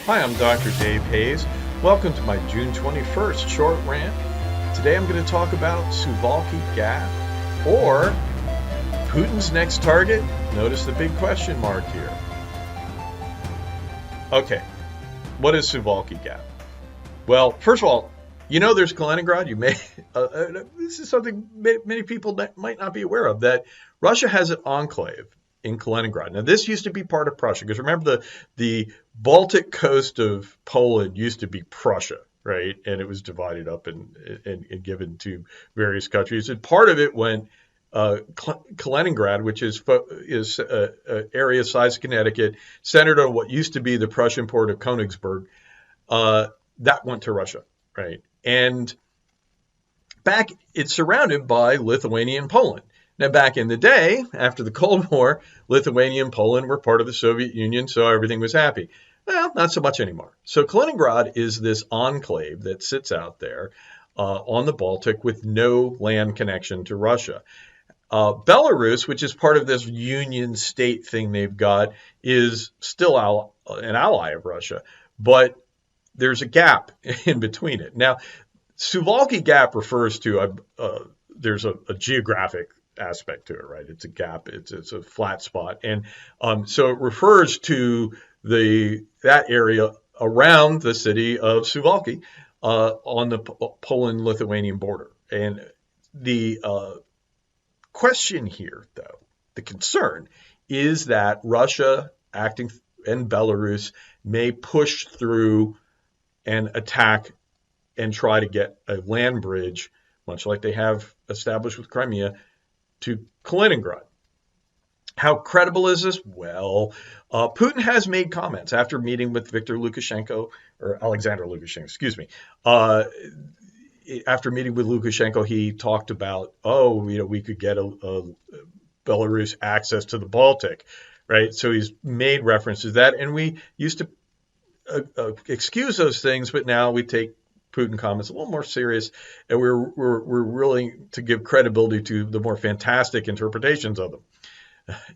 Hi, I'm Dr. Dave Hayes. Welcome to my June 21st short rant. Today I'm going to talk about Suwalki Gap, or Putin's next target. Notice the big question mark here. Okay, what is Suwalki Gap? Well, first of all, you know there's Kaliningrad. You may this is something many people might not be aware of, that Russia has an enclave in Kaliningrad. Now, this used to be part of Prussia, because remember the Baltic coast of Poland used to be Prussia, right? And it was divided up and given to various countries. And part of it went Kaliningrad, which is an area size of Connecticut, centered on what used to be the Prussian port of Königsberg. That went to Russia, right? And it's surrounded by Lithuania and Poland. Now, back in the day, after the Cold War, Lithuania and Poland were part of the Soviet Union, so everything was happy. Well, not so much anymore. So Kaliningrad is this enclave that sits out there on the Baltic with no land connection to Russia. Belarus, which is part of this union state thing they've got, is still an ally of Russia, but there's a gap in between it. Now, Suwalki Gap refers to there's a geographic aspect to it, right? It's a gap. It's a flat spot, and so it refers to that area around the city of Suwalki on the Poland-Lithuanian border. And the question here, though, the concern is that Russia acting and Belarus may push through and attack and try to get a land bridge, much like they have established with Crimea, to Kaliningrad. How credible is this? Well, Putin has made comments after meeting with Alexander Lukashenko, excuse me. After meeting with Lukashenko, he talked about, we could get a Belarus access to the Baltic, right? So he's made references to that, and we used to excuse those things, but now we take Putin comments a little more serious, and we're willing to give credibility to the more fantastic interpretations of them.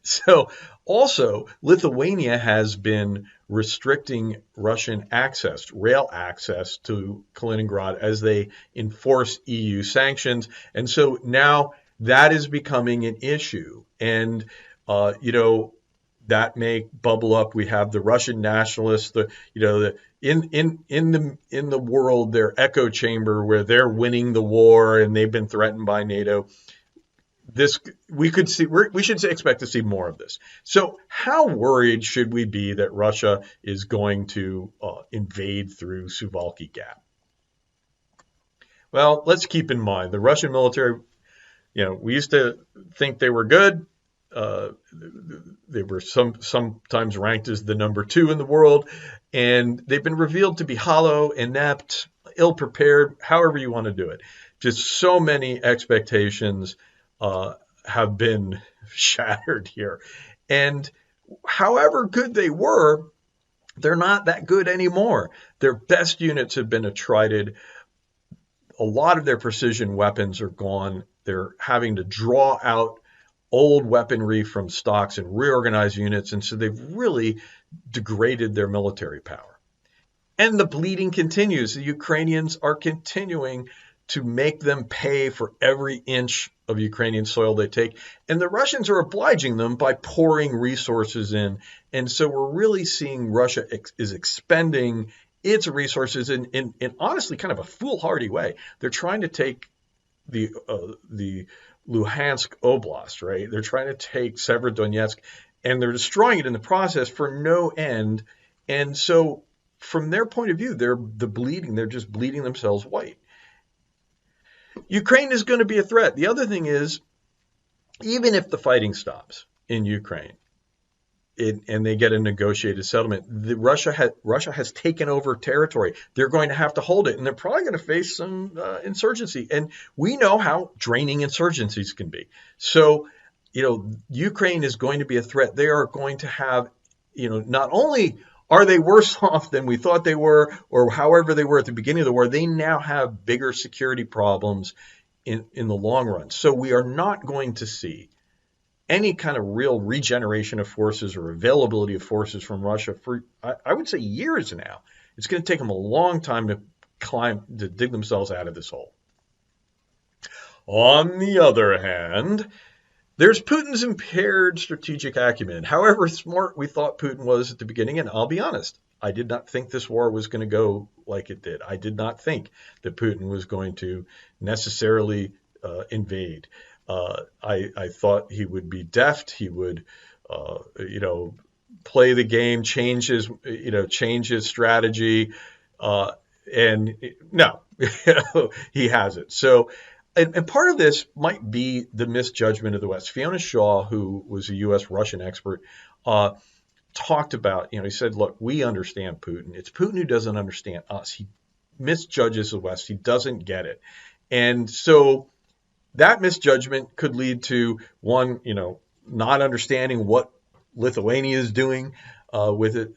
So also, Lithuania has been restricting Russian rail access to Kaliningrad as they enforce EU sanctions. And so now that is becoming an issue. And, that may bubble up. We have the Russian nationalists, in the world, their echo chamber where they're winning the war and they've been threatened by NATO. We should expect to see more of this. So how worried should we be that Russia is going to invade through Suwalki Gap? Well, let's keep in mind the Russian military, we used to think they were good. They were sometimes ranked as the number 2 in the world, and they've been revealed to be hollow, inept, ill-prepared, however you want to do it. Just so many expectations have been shattered here. And however good they were, they're not that good anymore. Their best units have been attrited. A lot of their precision weapons are gone. They're having to draw out old weaponry from stocks and reorganize units, and so they've really degraded their military power. And the bleeding continues. The Ukrainians are continuing to make them pay for every inch of Ukrainian soil they take, and the Russians are obliging them by pouring resources in. And so we're really seeing Russia is expending its resources in honestly kind of a foolhardy way. They're trying to take the Luhansk Oblast, right? They're trying to take Severodonetsk, and they're destroying it in the process for no end. And so from their point of view, they're just bleeding themselves white. Ukraine is going to be a threat. The other thing is, even if the fighting stops in Ukraine and they get a negotiated settlement, Russia has taken over territory. They're going to have to hold it, and they're probably going to face some insurgency. And we know how draining insurgencies can be. So, Ukraine is going to be a threat. They are going to have, not only are they worse off than we thought they were, or however they were at the beginning of the war, they now have bigger security problems in the long run. So we are not going to see any kind of real regeneration of forces or availability of forces from Russia for, I would say, years now. It's going to take them a long time to dig themselves out of this hole. On the other hand, there's Putin's impaired strategic acumen. However smart we thought Putin was at the beginning, and I'll be honest, I did not think this war was going to go like it did. I did not think that Putin was going to necessarily invade. I thought he would be deft. He would, play the game, change his strategy, and no, he hasn't. So. And part of this might be the misjudgment of the West. Fiona Shaw, who was a U.S.-Russian expert, talked about, he said, look, we understand Putin. It's Putin who doesn't understand us. He misjudges the West. He doesn't get it. And so that misjudgment could lead to, one, not understanding what Lithuania is doing with it.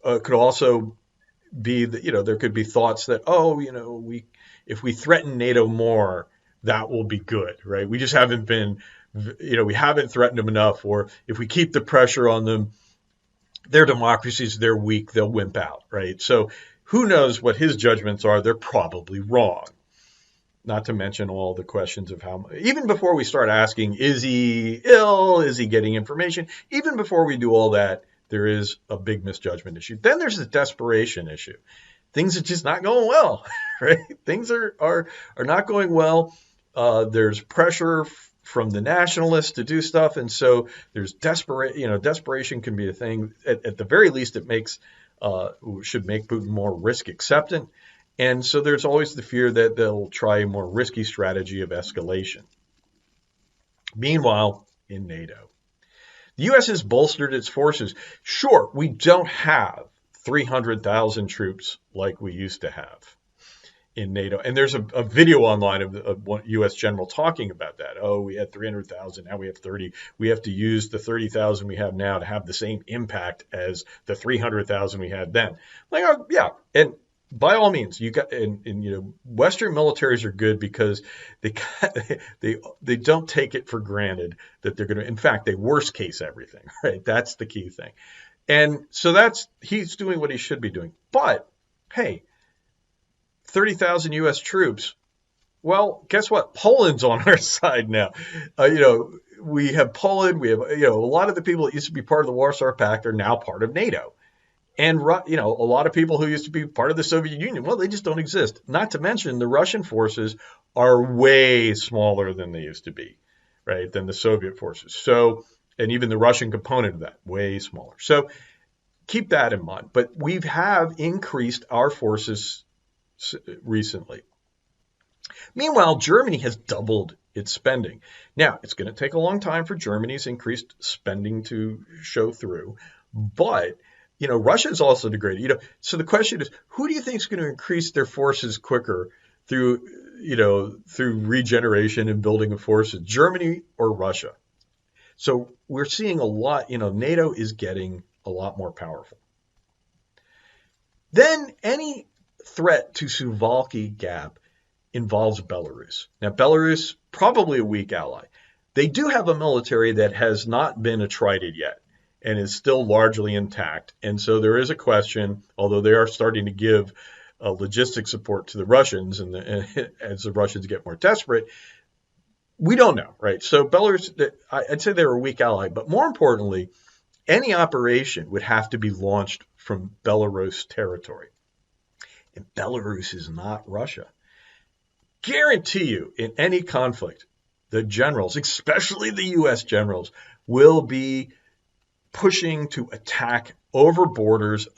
Could also be that, there could be thoughts that, if we threaten NATO more, that will be good, right? We just haven't been, we haven't threatened them enough. Or if we keep the pressure on them, their democracies, they're weak, they'll wimp out, right? So who knows what his judgments are? They're probably wrong. Not to mention all the questions of even before we start asking, is he ill? Is he getting information? Even before we do all that, there is a big misjudgment issue. Then there's the desperation issue. Things are just not going well, right? Things are not going well. There's pressure from the nationalists to do stuff, and so there's desperation can be a thing. At the very least, it should make Putin more risk acceptant, and so there's always the fear that they'll try a more risky strategy of escalation. Meanwhile, in NATO, the U.S. has bolstered its forces. Sure, we don't have 300,000 troops like we used to have in NATO. And there's a video online of one U.S. general talking about that. Oh, we had 300,000, now we have 30. We have to use the 30,000 we have now to have the same impact as the 300,000 we had then. Like, yeah, and by all means, Western militaries are good because they don't take it for granted that they're going to. In fact, they worst case everything. Right? That's the key thing. And so he's doing what he should be doing. But hey, 30,000 U.S. troops. Well, guess what? Poland's on our side now. We have Poland. We have a lot of the people that used to be part of the Warsaw Pact are now part of NATO. And, a lot of people who used to be part of the Soviet Union, well, they just don't exist. Not to mention the Russian forces are way smaller than they used to be, right, than the Soviet forces. So, and even the Russian component of that, way smaller. So keep that in mind. But we have increased our forces recently. Meanwhile, Germany has doubled its spending. Now, it's going to take a long time for Germany's increased spending to show through. But Russia is also degraded. So the question is, who do you think is going to increase their forces quicker through regeneration and building of forces, Germany or Russia? So we're seeing a lot. NATO is getting a lot more powerful. Then any threat to Suwalki Gap involves Belarus. Now, Belarus, probably a weak ally. They do have a military that has not been attrited yet and is still largely intact. And so there is a question, although they are starting to give logistic support to the Russians, and as the Russians get more desperate, we don't know, right? So Belarus, I'd say they're a weak ally, but more importantly, any operation would have to be launched from Belarus territory. And Belarus is not Russia. Guarantee you, in any conflict, the generals, especially the U.S. generals, will be pushing to attack over borders.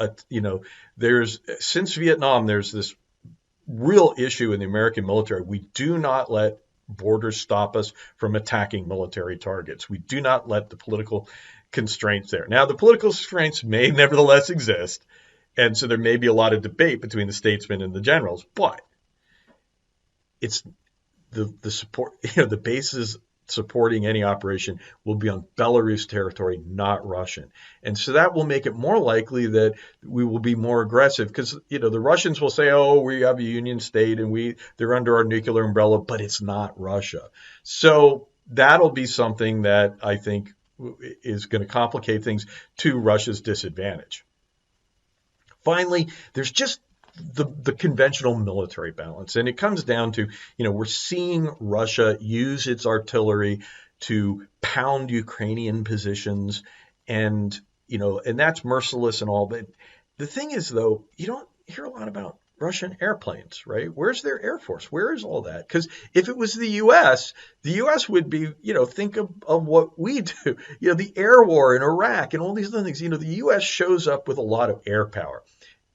Since Vietnam, there's this real issue in the American military. We do not let borders stop us from attacking military targets. We do not let the political constraints there. Now, the political constraints may nevertheless exist, and so there may be a lot of debate between the statesmen and the generals, but it's the support, the bases supporting any operation will be on Belarus territory, not Russian. And so that will make it more likely that we will be more aggressive because, the Russians will say, oh, we have a union state and they're under our nuclear umbrella, but it's not Russia. So that'll be something that I think is going to complicate things to Russia's disadvantage. Finally, there's just the conventional military balance. And it comes down to, we're seeing Russia use its artillery to pound Ukrainian positions, and that's merciless and all. But the thing is, though, you don't hear a lot about Russian airplanes, right? Where's their Air Force? Where is all that? Because if it was the U.S. would be, think of what we do, the air war in Iraq and all these other things. The U.S. shows up with a lot of air power.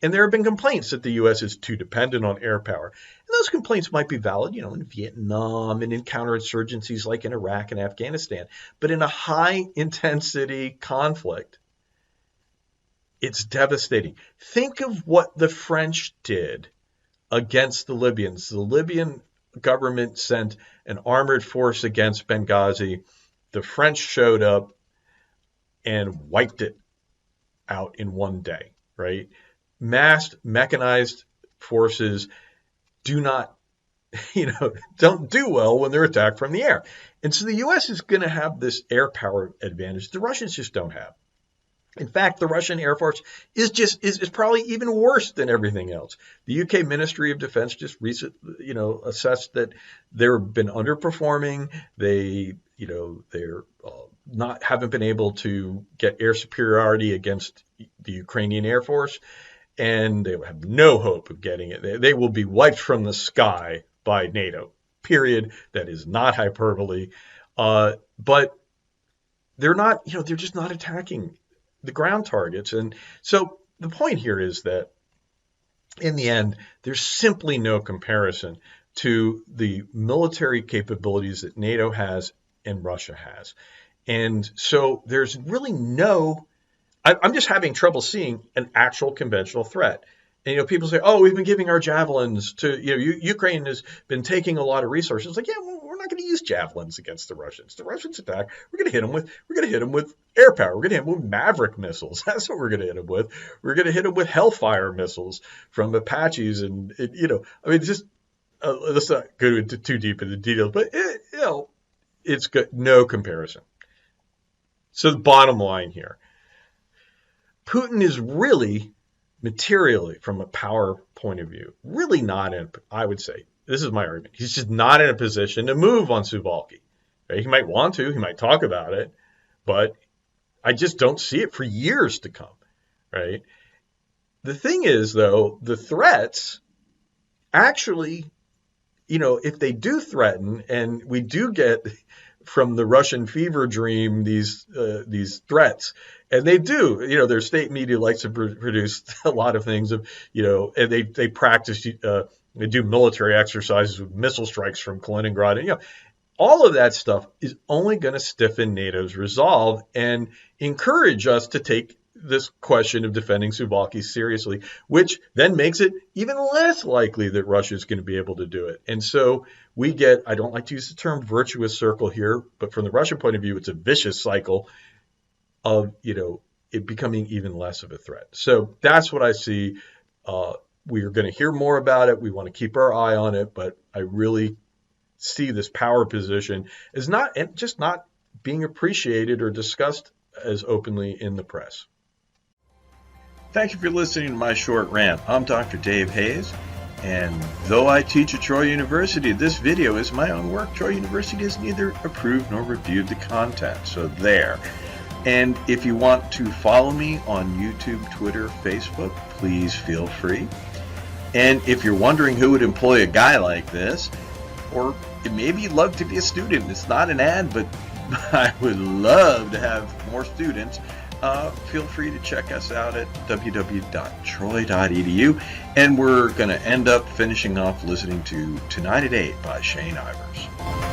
And there have been complaints that the U.S. is too dependent on air power. And those complaints might be valid, in Vietnam and in counterinsurgencies like in Iraq and Afghanistan. But in a high-intensity conflict, it's devastating. Think of what the French did against the Libyans. The Libyan government sent an armored force against Benghazi. The French showed up and wiped it out in one day, right? Massed, mechanized forces don't do well when they're attacked from the air. And so the U.S. is going to have this air power advantage the Russians just don't have. In fact, the Russian Air Force is probably even worse than everything else. The UK Ministry of Defense just recently, assessed that they've been underperforming. They're haven't been able to get air superiority against the Ukrainian Air Force, and they have no hope of getting it. They will be wiped from the sky by NATO. Period. That is not hyperbole. But they're not. They're just not attacking the ground targets. And so the point here is that in the end, there's simply no comparison to the military capabilities that NATO has and Russia has. And so there's really I'm just having trouble seeing an actual conventional threat. And, people say, oh, we've been giving our javelins to, Ukraine has been taking a lot of resources. It's like, yeah, well, we're not going to use javelins against the Russians. The Russians attack. We're going to hit them with air power. We're going to hit them with Maverick missiles. That's what we're going to hit them with. We're going to hit them with Hellfire missiles from Apaches. And, let's not go into too deep into details, but, it's got no comparison. So the bottom line here, Putin is really materially, from a power point of view, really not in, I would say, this is my argument, he's just not in a position to move on Suwalki. Right? He might want to, he might talk about it, but I just don't see it for years to come, right? The thing is, though, the threats actually, if they do threaten, and we do get from the Russian fever dream these threats, and they do, their state media likes to produce a lot of things of, and they practice, they do military exercises with missile strikes from Kaliningrad, and all of that stuff is only going to stiffen NATO's resolve and encourage us to take this question of defending Suwalki seriously, which then makes it even less likely that Russia is going to be able to do it. And so we get, I don't like to use the term virtuous circle here, but from the Russian point of view, it's a vicious cycle of, it becoming even less of a threat. So that's what I see. We are going to hear more about it. We want to keep our eye on it, but I really see this power position as not being appreciated or discussed as openly in the press. Thank you for listening to my short rant. I'm Dr. Dave Hayes, and though I teach at Troy University, this video is my own work. Troy University has neither approved nor reviewed the content, so there. And if you want to follow me on YouTube, Twitter, Facebook, please feel free. And if you're wondering who would employ a guy like this, or maybe you'd love to be a student, it's not an ad, but I would love to have more students. Feel free to check us out at www.troy.edu. And we're going to end up finishing off listening to Tonight at 8 by Shane Ivers.